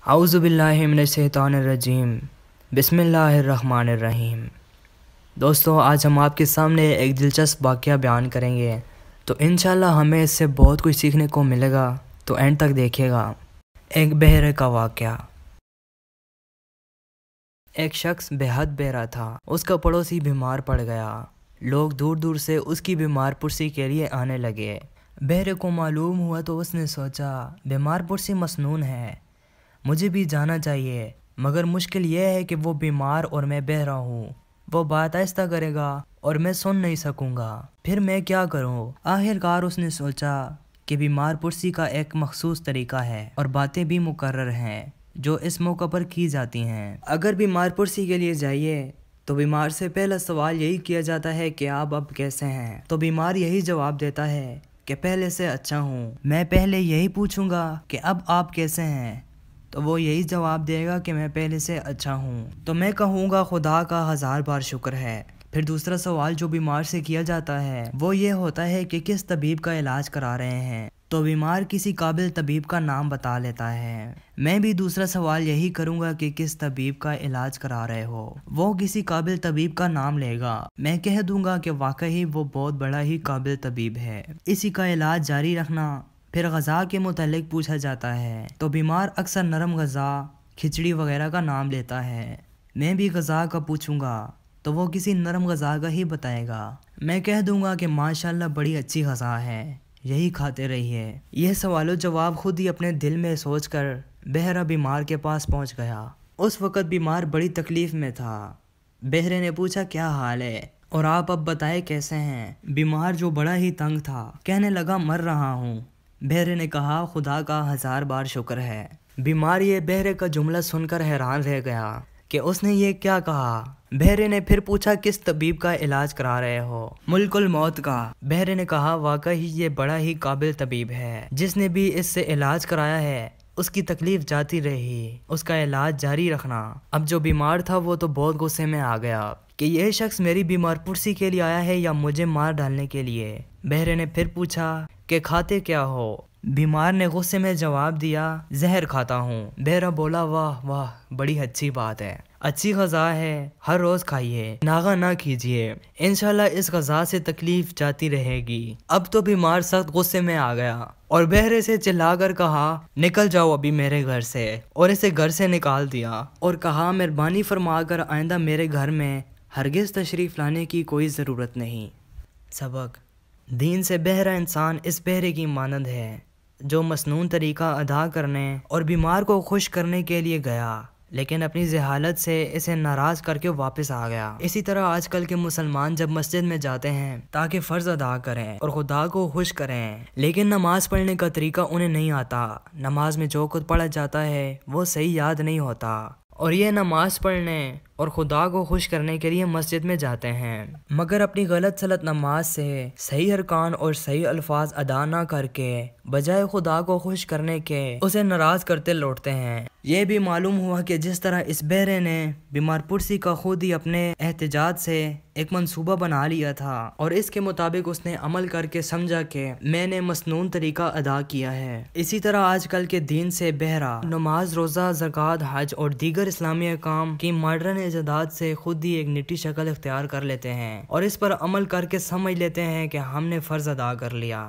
اعوذ باللہ من الشیطان الرجیم، بسم اللہ الرحمن الرحیم۔ دوستو، آج ہم آپ کے سامنے ایک دلچسپ واقعہ بیان کریں گے، تو انشاءاللہ ہمیں اس سے بہت کچھ سیکھنے کو ملے گا، تو اینڈ تک دیکھیے گا۔ ایک بہرے کا واقعہ۔ ایک شخص بے حد بہرا تھا، اس کا پڑوسی بیمار پڑ گیا۔ لوگ دور دور سے اس کی بیمار پرسی کے لیے آنے لگے۔ بہرے کو معلوم ہوا تو اس نے سوچا، بیمار پرسی مسنون ہے، مجھے بھی جانا چاہیے، مگر مشکل یہ ہے کہ وہ بیمار اور میں بہرا ہوں، وہ بات آہستہ کرے گا اور میں سن نہیں سکوں گا، پھر میں کیا کروں؟ آخر کار اس نے سوچا کہ بیمار پرسی کا ایک مخصوص طریقہ ہے اور باتیں بھی مقرر ہیں جو اس موقع پر کی جاتی ہیں۔ اگر بیمار پرسی کے لیے جائیے تو بیمار سے پہلا سوال یہی کیا جاتا ہے کہ آپ اب کیسے ہیں؟ تو بیمار یہی جواب دیتا ہے کہ پہلے سے اچھا ہوں۔ میں پہلے یہی پوچھوں گا کہ اب آپ کیسے ہیں؟ تو وہ یہی جواب دے گا کہ میں پہلے سے اچھا ہوں۔ تو میں کہوں گا خدا کا 1000 بار شکر ہے۔ پھر دوسرا سوال جو بیمار سے کیا جاتا ہے وہ یہ ہوتا ہے کہ کس طبیب کا علاج کرا رہے ہیں؟ تو بیمار کسی قابل طبیب کا نام بتا لیتا ہے۔ میں بھی دوسرا سوال یہی کروں گا کہ کس طبیب کا علاج کرا رہے ہو؟ وہ کسی قابل طبیب کا نام لے گا۔ میں کہہ دوں گا کہ واقعی وہ بہت بڑا ہی قابل طبیب ہے، اسی کا علاج جاری رکھنا۔ پھر غذا کے متعلق پوچھا جاتا ہے تو بیمار اکثر نرم غذا، کھچڑی وغیرہ کا نام لیتا ہے۔ میں بھی غذا کا پوچھوں گا تو وہ کسی نرم غذا کا ہی بتائے گا۔ میں کہہ دوں گا کہ ماشاءاللہ بڑی اچھی غذا ہے، یہی کھاتے رہیے۔ یہ سوال و جواب خود ہی اپنے دل میں سوچ کر بہرا بیمار کے پاس پہنچ گیا۔ اس وقت بیمار بڑی تکلیف میں تھا۔ بہرے نے پوچھا، کیا حال ہے اور آپ اب بتائے کیسے ہیں؟ بیمار جو بڑا ہی تنگ تھا کہنے لگا، مر رہا ہوں۔ بہرے نے کہا، خدا کا 1000 بار شکر ہے۔ بیمار یہ بہرے کا جملہ سن کر حیران رہ گیا کہ اس نے یہ کیا کہا۔ بہرے نے پھر پوچھا، کس طبیب کا علاج کرا رہے ہو؟ ملک الموت کا۔ بہرے نے کہا، واقعی یہ بڑا ہی قابل طبیب ہے، جس نے بھی اس سے علاج کرایا ہے اس کی تکلیف جاتی رہی، اس کا علاج جاری رکھنا۔ اب جو بیمار تھا وہ تو بہت غصے میں آ گیا کہ یہ شخص میری بیمار پرسی کے لیے آیا ہے یا مجھے مار ڈالنے کے لیے۔ بہرے نے پھر پوچھا کہ کھاتے کیا ہو؟ بیمار نے غصے میں جواب دیا، زہر کھاتا ہوں۔ بہرا بولا، واہ واہ، بڑی اچھی بات ہے، اچھی غذا ہے، ہر روز کھائیے، ناغہ نہ کیجیے، انشاءاللہ اس غذا سے تکلیف جاتی رہے گی۔ اب تو بیمار سخت غصے میں آ گیا اور بہرے سے چلا کر کہا، نکل جاؤ ابھی میرے گھر سے، اور اسے گھر سے نکال دیا اور کہا، مہربانی فرما کر آئندہ میرے گھر میں ہرگز تشریف لانے کی کوئی ضرورت نہیں۔ سبق: دین سے بہرا انسان اس بہرے کی مانند ہے جو مسنون طریقہ ادا کرنے اور بیمار کو خوش کرنے کے لیے گیا، لیکن اپنی جہالت سے اسے ناراض کر کے واپس آ گیا۔ اسی طرح آج کل کے مسلمان جب مسجد میں جاتے ہیں تاکہ فرض ادا کریں اور خدا کو خوش کریں، لیکن نماز پڑھنے کا طریقہ انہیں نہیں آتا۔ نماز میں جو کچھ پڑھا جاتا ہے وہ صحیح یاد نہیں ہوتا، اور یہ نماز پڑھنے اور خدا کو خوش کرنے کے لیے مسجد میں جاتے ہیں، مگر اپنی غلط سلط نماز سے صحیح ارکان اور صحیح الفاظ ادا نہ کر کے بجائے خدا کو خوش کرنے کے اسے ناراض کرتے لوٹتے ہیں۔ یہ بھی معلوم ہوا کہ جس طرح اس بہرے نے بیمار پرسی کا خود ہی اپنے احتجاج سے ایک منصوبہ بنا لیا تھا اور اس کے مطابق اس نے عمل کر کے سمجھا کہ میں نے مسنون طریقہ ادا کیا ہے، اسی طرح آج کل کے دین سے بہرا نماز، روزہ، زکوٰۃ، حج اور دیگر اسلامی احکام کی ماڈرن ایجادات سے خود ہی ایک نٹی شکل اختیار کر لیتے ہیں اور اس پر عمل کر کے سمجھ لیتے ہیں کہ ہم نے فرض ادا کر لیا۔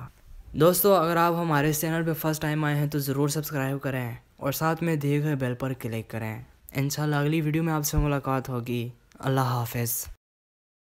دوستو، اگر آپ ہمارے اس چینل پہ فرسٹ ٹائم آئے ہیں تو ضرور سبسکرائب کریں اور ساتھ میں دیے گئے بیل پر کلک کریں۔ انشاءاللہ اگلی ویڈیو میں آپ سے ملاقات ہوگی۔ اللہ حافظ۔